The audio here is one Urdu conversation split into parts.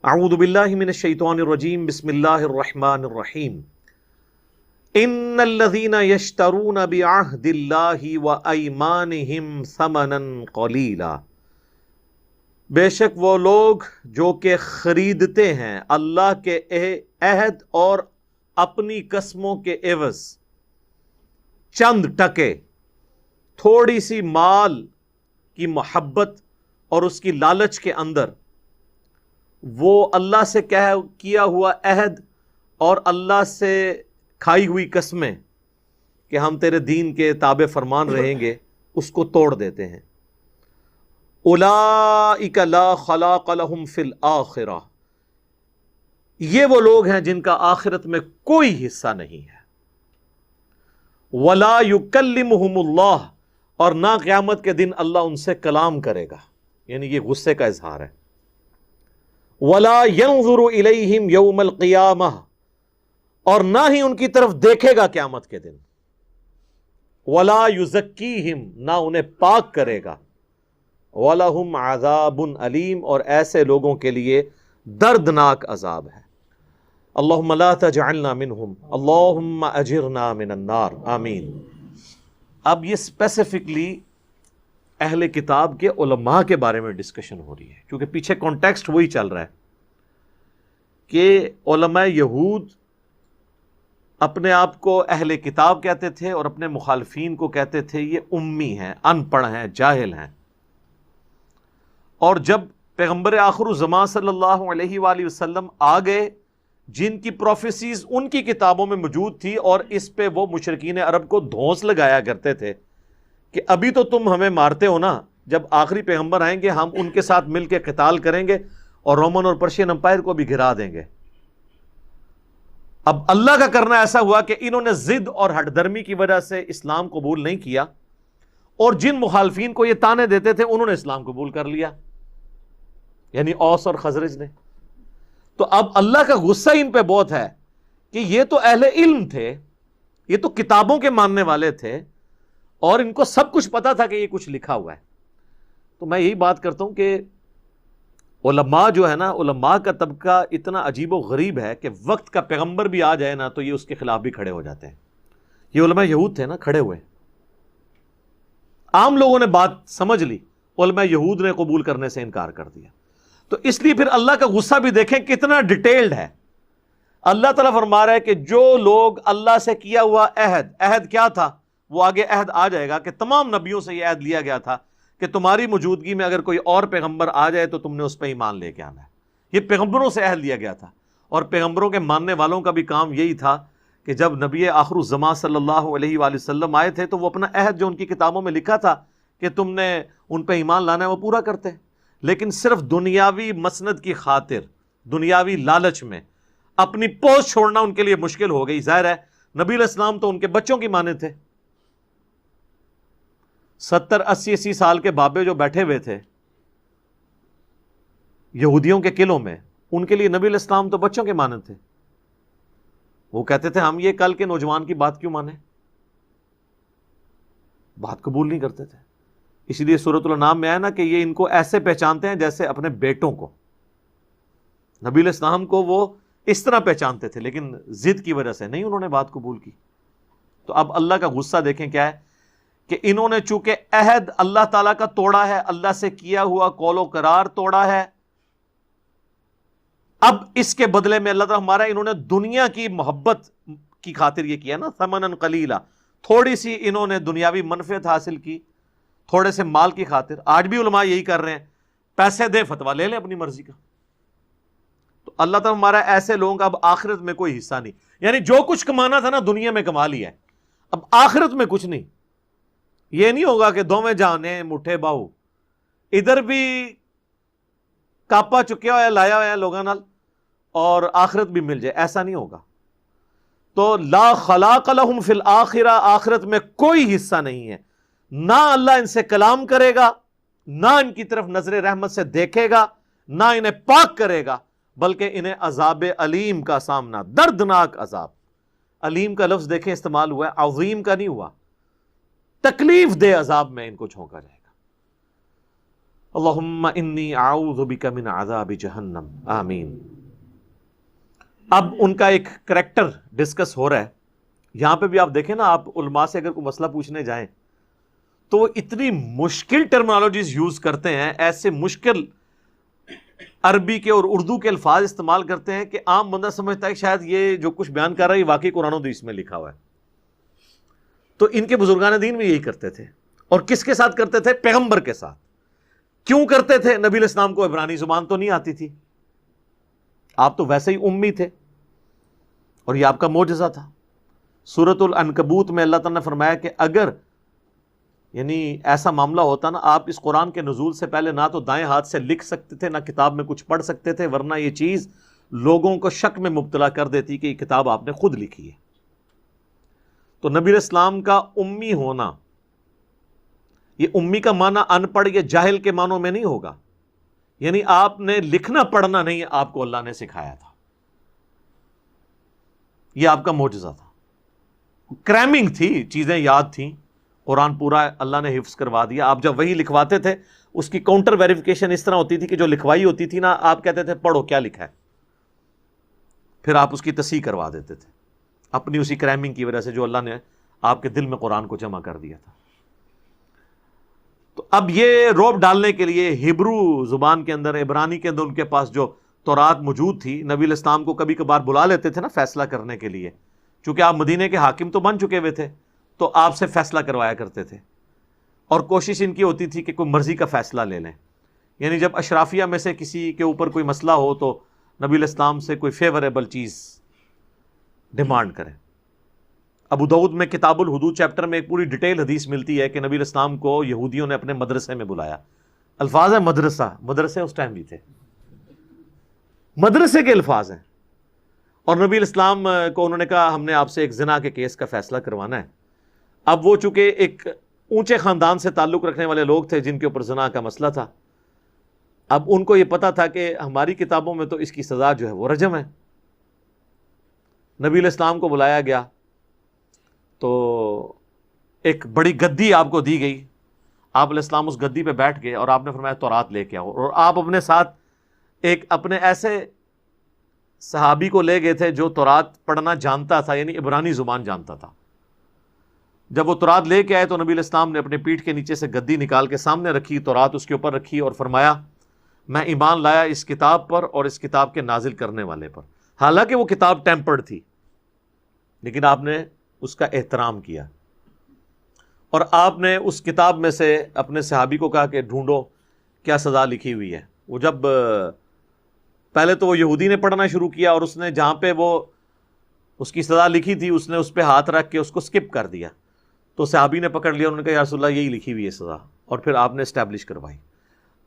اعوذ باللہ من الشیطان الرجیم بسم اللہ الرحمن الرحیم ان الذین یشترون بعہد اللہ وایمانہم ثمنا قلیلا، بے شک وہ لوگ جو کہ خریدتے ہیں اللہ کے عہد اور اپنی قسموں کے عوض چند ٹکے، تھوڑی سی مال کی محبت اور اس کی لالچ کے اندر وہ اللہ سے کیا ہوا عہد اور اللہ سے کھائی ہوئی قسمیں کہ ہم تیرے دین کے تابع فرمان رہیں گے، اس کو توڑ دیتے ہیں۔ اولئک لا خلاق لہم فی الآخرہ، یہ وہ لوگ ہیں جن کا آخرت میں کوئی حصہ نہیں ہے۔ ولا یکلمہم اللہ، اور نہ قیامت کے دن اللہ ان سے کلام کرے گا، یعنی یہ غصے کا اظہار ہے۔ ولا ينظر الیہم یوم القیامہ، اور نہ ہی ان کی طرف دیکھے گا قیامت کے دن۔ ولا یزکیہم، نہ انہیں پاک کرے گا۔ وَلَهُمْ عَذَابٌ علیم، اور ایسے لوگوں کے لیے دردناک عذاب ہے۔ اللہم لا تجعلنا منہم، اللہم اجرنا من النار، آمین۔ اب یہ اسپیسیفکلی اہل کتاب کے علماء کے بارے میں ڈسکشن ہو رہی ہے، کیونکہ پیچھے کانٹیکسٹ وہی چل رہا ہے کہ علماء یہود اپنے آپ کو اہل کتاب کہتے تھے اور اپنے مخالفین کو کہتے تھے یہ امی ہیں، ان پڑھ ہیں، جاہل ہیں۔ اور جب پیغمبر آخر الزمان صلی اللہ علیہ وآلہ وسلم آ گئے، جن کی پروفیسیز ان کی کتابوں میں موجود تھی، اور اس پہ وہ مشرکین عرب کو دھونس لگایا کرتے تھے کہ ابھی تو تم ہمیں مارتے ہو نا، جب آخری پیغمبر آئیں گے ہم ان کے ساتھ مل کے قتال کریں گے اور رومن اور پرشین امپائر کو بھی گرا دیں گے۔ اب اللہ کا کرنا ایسا ہوا کہ انہوں نے ضد اور ہٹ درمی کی وجہ سے اسلام قبول نہیں کیا، اور جن مخالفین کو یہ تانے دیتے تھے انہوں نے اسلام قبول کر لیا، یعنی اوس اور خزرج نے۔ تو اب اللہ کا غصہ ان پہ بہت ہے کہ یہ تو اہل علم تھے، یہ تو کتابوں کے ماننے والے تھے، اور ان کو سب کچھ پتا تھا کہ یہ کچھ لکھا ہوا ہے۔ تو میں یہی بات کرتا ہوں کہ علماء جو ہے نا، علماء کا طبقہ اتنا عجیب و غریب ہے کہ وقت کا پیغمبر بھی آ جائے نا تو یہ اس کے خلاف بھی کھڑے ہو جاتے ہیں۔ یہ علماء یہود تھے نا، کھڑے ہوئے، عام لوگوں نے بات سمجھ لی، علماء یہود نے قبول کرنے سے انکار کر دیا۔ تو اس لیے پھر اللہ کا غصہ بھی دیکھیں کتنا ڈیٹیلڈ ہے۔ اللہ تعالیٰ فرما رہا ہے کہ جو لوگ اللہ سے کیا ہوا عہد کیا تھا، وہ آگے عہد آ جائے گا کہ تمام نبیوں سے یہ عہد لیا گیا تھا کہ تمہاری موجودگی میں اگر کوئی اور پیغمبر آ جائے تو تم نے اس پہ ایمان لے کے آنا ہے۔ یہ پیغمبروں سے عہد لیا گیا تھا، اور پیغمبروں کے ماننے والوں کا بھی کام یہی تھا کہ جب نبی آخر الزمان صلی اللہ علیہ وآلہ وسلم آئے تھے تو وہ اپنا عہد جو ان کی کتابوں میں لکھا تھا کہ تم نے ان پہ ایمان لانا ہے وہ پورا کرتے، لیکن صرف دنیاوی مسند کی خاطر، دنیاوی لالچ میں اپنی پوسٹ چھوڑنا ان کے لیے مشکل ہو گئی۔ ظاہر ہے نبی علیہ السلام تو ان کے بچوں کی مانے تھے، 70-80 سال کے بابے جو بیٹھے ہوئے تھے یہودیوں کے قلعوں میں، ان کے لیے نبی علیہ السلام تو بچوں کے مانند تھے۔ وہ کہتے تھے ہم یہ کل کے نوجوان کی بات کیوں مانیں، بات قبول نہیں کرتے تھے۔ اسی لیے سورۃ الانعام میں آیا نا کہ یہ ان کو ایسے پہچانتے ہیں جیسے اپنے بیٹوں کو۔ نبی علیہ السلام کو وہ اس طرح پہچانتے تھے، لیکن ضد کی وجہ سے نہیں انہوں نے بات قبول کی۔ تو اب اللہ کا غصہ دیکھیں کیا ہے کہ انہوں نے چونکہ عہد اللہ تعالیٰ کا توڑا ہے، اللہ سے کیا ہوا قول و قرار توڑا ہے، اب اس کے بدلے میں اللہ تعالیٰ ہمارا انہوں نے دنیا کی محبت کی خاطر یہ کیا نا، ثمناً قلیلا، تھوڑی سی انہوں نے دنیاوی منفعت حاصل کی، تھوڑے سے مال کی خاطر۔ آج بھی علماء یہی کر رہے ہیں، پیسے دیں فتویٰ لے لیں اپنی مرضی کا۔ تو اللہ تعالیٰ ہمارا ایسے لوگوں کا اب آخرت میں کوئی حصہ نہیں، یعنی جو کچھ کمانا تھا نا دنیا میں کما لیا ہے، اب آخرت میں کچھ نہیں۔ یہ نہیں ہوگا کہ دوویں جانے مٹھے باہو، ادھر بھی کاپا چکیا ہوا ہے، لایا ہوا ہے لوگوں نال، اور آخرت بھی مل جائے، ایسا نہیں ہوگا۔ تو لا خلاق لہم فی الآخرہ، آخرت میں کوئی حصہ نہیں ہے، نہ اللہ ان سے کلام کرے گا، نہ ان کی طرف نظر رحمت سے دیکھے گا، نہ انہیں پاک کرے گا، بلکہ انہیں عذاب علیم کا سامنا، دردناک عذاب۔ علیم کا لفظ دیکھیں استعمال ہوا ہے، عظیم کا نہیں ہوا، تکلیف دہ عذاب میں ان کو جھونکا جائے گا۔ اللہم انی اعوذ بک من عذاب جہنم، آمین۔ اب ان کا ایک کریکٹر ڈسکس ہو رہا ہے۔ یہاں پہ بھی آپ دیکھیں نا، آپ علماء سے اگر کوئی مسئلہ پوچھنے جائیں تو اتنی مشکل ٹرمنالوجیز یوز کرتے ہیں، ایسے مشکل عربی کے اور اردو کے الفاظ استعمال کرتے ہیں کہ عام بندہ سمجھتا ہے کہ شاید یہ جو کچھ بیان کر رہا ہے یہ واقعی قرآن و حدیث میں لکھا ہوا ہے۔ تو ان کے بزرگان دین بھی یہی کرتے تھے، اور کس کے ساتھ کرتے تھے؟ پیغمبر کے ساتھ۔ کیوں کرتے تھے؟ نبی علیہ السلام کو عبرانی زبان تو نہیں آتی تھی، آپ تو ویسے ہی امی تھے، اور یہ آپ کا معجزہ تھا۔ سورۃ العنکبوت میں اللہ تعالیٰ نے فرمایا کہ اگر یعنی ایسا معاملہ ہوتا نا، آپ اس قرآن کے نزول سے پہلے نہ تو دائیں ہاتھ سے لکھ سکتے تھے، نہ کتاب میں کچھ پڑھ سکتے تھے، ورنہ یہ چیز لوگوں کو شک میں مبتلا کر دیتی کہ یہ کتاب آپ نے خود لکھی ہے۔ تو نبی علیہ السلام کا امی ہونا، یہ امی کا معنی ان پڑھ یا جاہل کے معنوں میں نہیں ہوگا، یعنی آپ نے لکھنا پڑھنا نہیں، آپ کو اللہ نے سکھایا تھا، یہ آپ کا معجزہ تھا۔ کریمنگ تھی، چیزیں یاد تھیں، قرآن پورا اللہ نے حفظ کروا دیا۔ آپ جب وہی لکھواتے تھے اس کی کاؤنٹر ویریفیکیشن اس طرح ہوتی تھی کہ جو لکھوائی ہوتی تھی نا، آپ کہتے تھے پڑھو کیا لکھا ہے، پھر آپ اس کی تصحیح کروا دیتے تھے اپنی اسی کریمنگ کی وجہ سے جو اللہ نے آپ کے دل میں قرآن کو جمع کر دیا تھا۔ تو اب یہ روب ڈالنے کے لیے ہبرو زبان کے اندر، عبرانی کے اندر ان کے پاس جو تورات موجود تھی، نبی علیہ السلام کو کبھی کبھار بلا لیتے تھے نا فیصلہ کرنے کے لیے، چونکہ آپ مدینے کے حاکم تو بن چکے ہوئے تھے، تو آپ سے فیصلہ کروایا کرتے تھے، اور کوشش ان کی ہوتی تھی کہ کوئی مرضی کا فیصلہ لے لیں۔ یعنی جب اشرافیہ میں سے کسی کے اوپر کوئی مسئلہ ہو تو نبی علیہ السلام سے کوئی فیوریبل چیز ڈیمانڈ کریں۔ ابو داؤد میں کتاب الحدود چیپٹر میں ایک پوری ڈیٹیل حدیث ملتی ہے کہ نبی علیہ السلام کو یہودیوں نے اپنے مدرسے میں بلایا۔ الفاظ ہے مدرسہ، مدرسے اس ٹائم بھی تھے، مدرسے کے الفاظ ہیں، اور نبی علیہ السلام کو انہوں نے کہا ہم نے آپ سے ایک زنا کے کیس کا فیصلہ کروانا ہے۔ اب وہ چونکہ ایک اونچے خاندان سے تعلق رکھنے والے لوگ تھے جن کے اوپر زنا کا مسئلہ تھا، اب ان کو یہ پتا تھا کہ ہماری کتابوں میں تو اس کی سزا جو ہے وہ رجم ہے۔ نبی علیہ السلام کو بلایا گیا تو ایک بڑی گدی آپ کو دی گئی، آپ علیہ السلام اس گدی پہ بیٹھ گئے اور آپ نے فرمایا تورات لے کے آؤ، اور آپ اپنے ساتھ ایک اپنے ایسے صحابی کو لے گئے تھے جو تورات پڑھنا جانتا تھا، یعنی عبرانی زبان جانتا تھا۔ جب وہ تورات لے کے آئے تو نبی علیہ السلام نے اپنے پیٹھ کے نیچے سے گدی نکال کے سامنے رکھی، تورات اس کے اوپر رکھی، اور فرمایا میں ایمان لایا اس کتاب پر اور اس کتاب کے نازل کرنے والے پر۔ حالانکہ وہ کتاب ٹیمپرڈ تھی، لیکن آپ نے اس کا احترام کیا، اور آپ نے اس کتاب میں سے اپنے صحابی کو کہا کہ ڈھونڈو کیا سزا لکھی ہوئی ہے۔ وہ جب پہلے تو وہ یہودی نے پڑھنا شروع کیا، اور اس نے جہاں پہ وہ اس کی سزا لکھی تھی اس نے اس پہ ہاتھ رکھ کے اس کو سکپ کر دیا، تو صحابی نے پکڑ لیا، انہوں نے کہا یا رسول اللہ یہی لکھی ہوئی ہے سزا، اور پھر آپ نے اسٹیبلش کروائی۔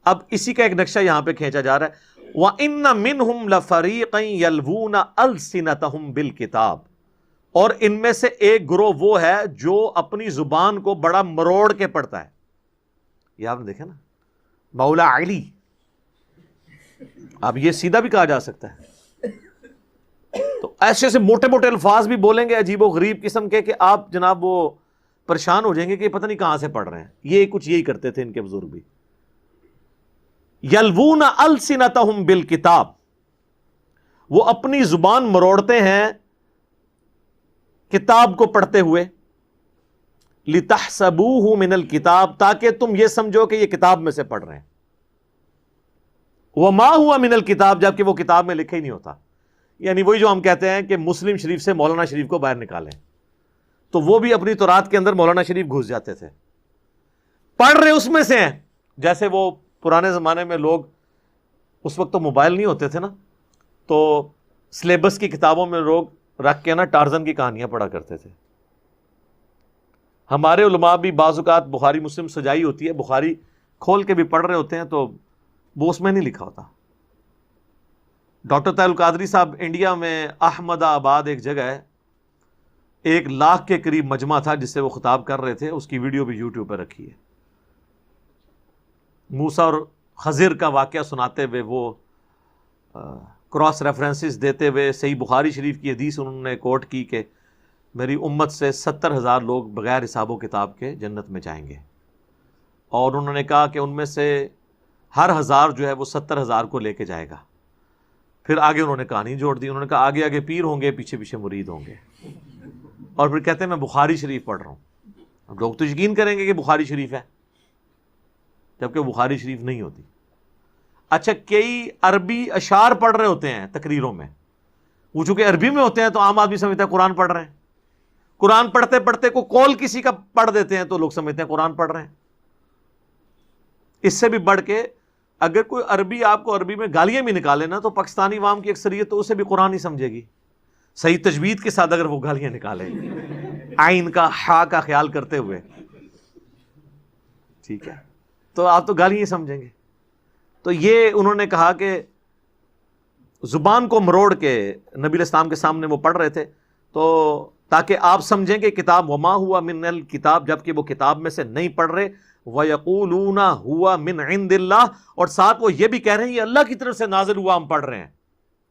اب اسی کا ایک نقشہ یہاں پہ کھینچا جا رہا ہے، وَإِنَّ مِنْهُمْ لَفَرِيقًا يَلْوُونَ أَلْسِنَتَهُمْ بِالْكِتَابِ، اور ان میں سے ایک گروہ وہ ہے جو اپنی زبان کو بڑا مروڑ کے پڑھتا ہے۔ یہ آپ نے دیکھا نا، مولا علی، اب یہ سیدھا بھی کہا جا سکتا ہے، تو ایسے سے موٹے موٹے الفاظ بھی بولیں گے عجیب و غریب قسم کے کہ آپ جناب وہ پریشان ہو جائیں گے کہ پتہ نہیں کہاں سے پڑھ رہے ہیں۔ یہ کچھ یہی کرتے تھے ان کے بزرگ بھی، یلوون السنتہم بالکتاب، وہ اپنی زبان مروڑتے ہیں کتاب کو پڑھتے ہوئے، لتحسبوہ من الکتاب، تاکہ تم یہ سمجھو کہ یہ کتاب میں سے پڑھ رہے ہیں، وما ہوا من الکتاب، جبکہ وہ کتاب میں لکھا ہی نہیں ہوتا۔ یعنی وہی جو ہم کہتے ہیں کہ مسلم شریف سے مولانا شریف کو باہر نکالیں، تو وہ بھی اپنی تورات کے اندر مولانا شریف گھس جاتے تھے، پڑھ رہے اس میں سے ہیں۔ جیسے وہ پرانے زمانے میں لوگ، اس وقت تو موبائل نہیں ہوتے تھے نا، تو سلیبس کی کتابوں میں لوگ رکھ کے نا ٹارزن کی کہانیاں پڑھا کرتے تھے۔ ہمارے علماء بھی بعض اوقات بخاری مسلم سجائی ہوتی ہے، بخاری کھول کے بھی پڑھ رہے ہوتے ہیں تو وہ اس میں نہیں لکھا ہوتا۔ ڈاکٹر طاہر القادری صاحب انڈیا میں احمد آباد ایک جگہ ہے، 1,00,000 کے قریب مجمع تھا جس سے وہ خطاب کر رہے تھے، اس کی ویڈیو بھی یوٹیوب پہ رکھی ہے۔ موسیٰ اور خضر کا واقعہ سناتے ہوئے، وہ کراس ریفرنسز دیتے ہوئے صحیح بخاری شریف کی حدیث انہوں نے کوٹ کی کہ میری امت سے 70,000 لوگ بغیر حساب و کتاب کے جنت میں جائیں گے، اور انہوں نے کہا کہ ان میں سے ہر 1000 جو ہے وہ 70,000 کو لے کے جائے گا. پھر آگے انہوں نے کہانی جوڑ دی, انہوں نے کہا آگے آگے پیر ہوں گے, پیچھے پیچھے مرید ہوں گے. اور پھر کہتے ہیں میں بخاری شریف پڑھ رہا ہوں. اب لوگ تو یقین کریں گے کہ بخاری شریف ہے, جبکہ بخاری شریف نہیں ہوتی. اچھا, کئی عربی اشعار پڑھ رہے ہوتے ہیں تقریروں میں, وہ چونکہ عربی میں ہوتے ہیں تو عام آدمی سمجھتا ہے قرآن پڑھ رہے ہیں. قرآن پڑھتے پڑھتے کو قول کسی کا پڑھ دیتے ہیں تو لوگ سمجھتے ہیں قرآن پڑھ رہے ہیں. اس سے بھی بڑھ کے اگر کوئی عربی آپ کو عربی میں گالیاں بھی نکالے نا, تو پاکستانی عوام کی اکثریت تو اسے بھی قرآن ہی سمجھے گی, صحیح تجوید کے ساتھ اگر وہ گالیاں نکالے, آئین کا ہا کا خیال کرتے ہوئے, ٹھیک ہے, تو آپ تو گالیاں ہی سمجھیں گے. تو یہ انہوں نے کہا کہ زبان کو مروڑ کے نبی علیہ السلام کے سامنے وہ پڑھ رہے تھے, تو تاکہ آپ سمجھیں کہ کتاب وما ہوا من الکتاب, جبکہ وہ کتاب میں سے نہیں پڑھ رہے. وَيَقُولُونَ هُوَ مِنْ عِنْدِ اللَّهِ, اور ساتھ وہ یہ بھی کہہ رہے ہیں یہ اللہ کی طرف سے نازل ہوا, ہم پڑھ رہے ہیں.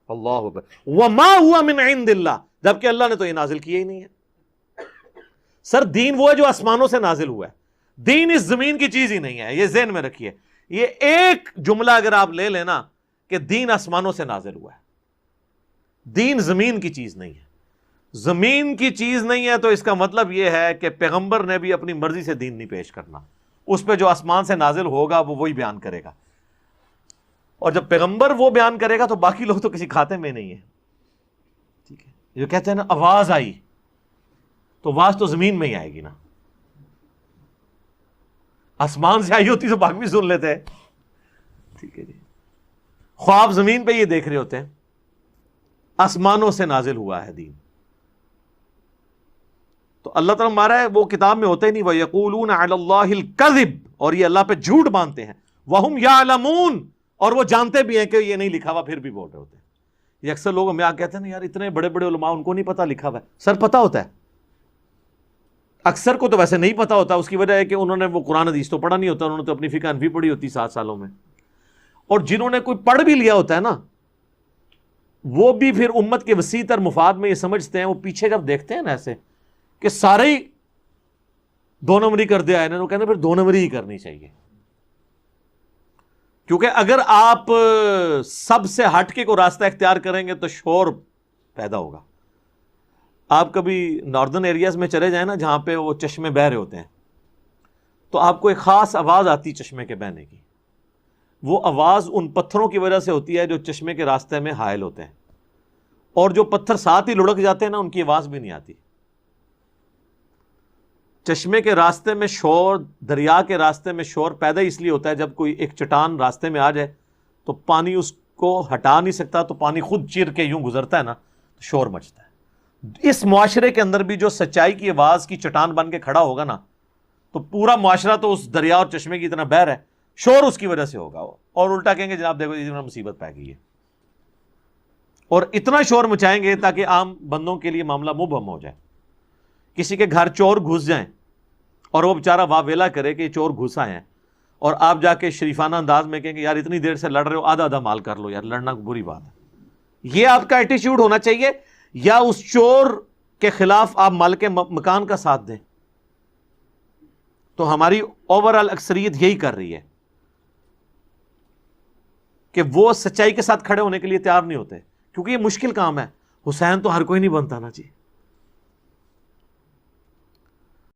اللہ اکبر. وَمَا هُوَ مِنْ عِنْدِ اللَّهِ, جبکہ اللہ نے تو یہ نازل کیا ہی نہیں ہے. سر دین وہ ہے جو آسمانوں سے نازل ہوا ہے, دین اس زمین کی چیز ہی نہیں ہے, یہ ذہن میں رکھیے. یہ ایک جملہ اگر آپ لے لینا کہ دین آسمانوں سے نازل ہوا ہے, دین زمین کی چیز نہیں ہے. زمین کی چیز نہیں ہے تو اس کا مطلب یہ ہے کہ پیغمبر نے بھی اپنی مرضی سے دین نہیں پیش کرنا, اس پہ جو آسمان سے نازل ہوگا وہ وہی بیان کرے گا. اور جب پیغمبر وہ بیان کرے گا تو باقی لوگ تو کسی کھاتے میں نہیں ہیں. ٹھیک ہے, جو کہتے ہیں نا آواز آئی, تو آواز تو زمین میں ہی آئے گی نا, آسمان سے آئی ہوتی تو باقی بھی سن لیتے. ٹھیک ہے جی, خواب زمین پہ یہ دیکھ رہے ہوتے ہیں, آسمانوں سے نازل ہوا ہے دین. تو اللہ تعالیٰ مارا ہے وہ کتاب میں ہوتا ہی نہیں. وَيَقُولُونَ عَلَى اللَّهِ الْكَذِبَ, اور یہ اللہ پہ جھوٹ باندھتے ہیں. وَهُمْ يَعْلَمُونَ, اور وہ جانتے بھی ہیں کہ یہ نہیں لکھا ہوا, پھر بھی بول رہے ہوتے ہیں. یہ اکثر لوگ ہمیں کہتے ہیں نا یار اتنے بڑے بڑے علماء ان کو نہیں پتا لکھا ہوا ہے. سر پتا ہوتا ہے, اکثر کو تو ویسے نہیں پتا ہوتا. اس کی وجہ ہے کہ انہوں نے وہ قرآن حدیث تو پڑھا نہیں ہوتا, انہوں نے تو اپنی فقہ حنفی پڑھی ہوتی 7 سالوں میں. اور جنہوں نے کوئی پڑھ بھی لیا ہوتا ہے نا, وہ بھی پھر امت کے وسیع تر مفاد میں یہ سمجھتے ہیں, وہ پیچھے جب دیکھتے ہیں نا ایسے کہ سارے ہی 2 نمبری کر دیا ہے نا, وہ کہتے ہیں پھر 2 نمبری ہی کرنی چاہیے. کیونکہ اگر آپ سب سے ہٹ کے کوئی راستہ اختیار کریں گے تو شور پیدا ہوگا. آپ کبھی ناردرن ایریاز میں چلے جائیں نا جہاں پہ وہ چشمے بہہ رہے ہوتے ہیں, تو آپ کو ایک خاص آواز آتی چشمے کے بہنے کی. وہ آواز ان پتھروں کی وجہ سے ہوتی ہے جو چشمے کے راستے میں حائل ہوتے ہیں, اور جو پتھر ساتھ ہی لڑک جاتے ہیں نا ان کی آواز بھی نہیں آتی. چشمے کے راستے میں شور, دریا کے راستے میں شور پیدا اس لیے ہوتا ہے جب کوئی ایک چٹان راستے میں آ جائے تو پانی اس کو ہٹا نہیں سکتا, تو پانی خود چیر کے یوں گزرتا ہے نا, تو شور مچتا ہے. اس معاشرے کے اندر بھی جو سچائی کی آواز کی چٹان بن کے کھڑا ہوگا نا, تو پورا معاشرہ تو اس دریا اور چشمے کی اتنا بہر ہے, شور اس کی وجہ سے ہوگا. اور الٹا کہیں گے جناب دیکھو یہ مصیبت پہ گئی ہے, اور اتنا شور مچائیں گے تاکہ عام بندوں کے لیے معاملہ مبہم ہو جائے. کسی کے گھر چور گھس جائیں اور وہ بیچارہ واہ ویلا کرے کہ یہ چور گھس آئے ہیں, اور آپ جا کے شریفانہ انداز میں کہیں گے یار اتنی دیر سے لڑ رہے ہو, آدھا آدھا مال کر لو, یار لڑنا بری بات ہے. یہ آپ کا ایٹیچیوڈ ہونا چاہیے, یا اس چور کے خلاف آپ مالک مکان کا ساتھ دیں. تو ہماری اوورآل اکثریت یہی کر رہی ہے کہ وہ سچائی کے ساتھ کھڑے ہونے کے لیے تیار نہیں ہوتے, کیونکہ یہ مشکل کام ہے. حسین تو ہر کوئی نہیں بنتا نا جی.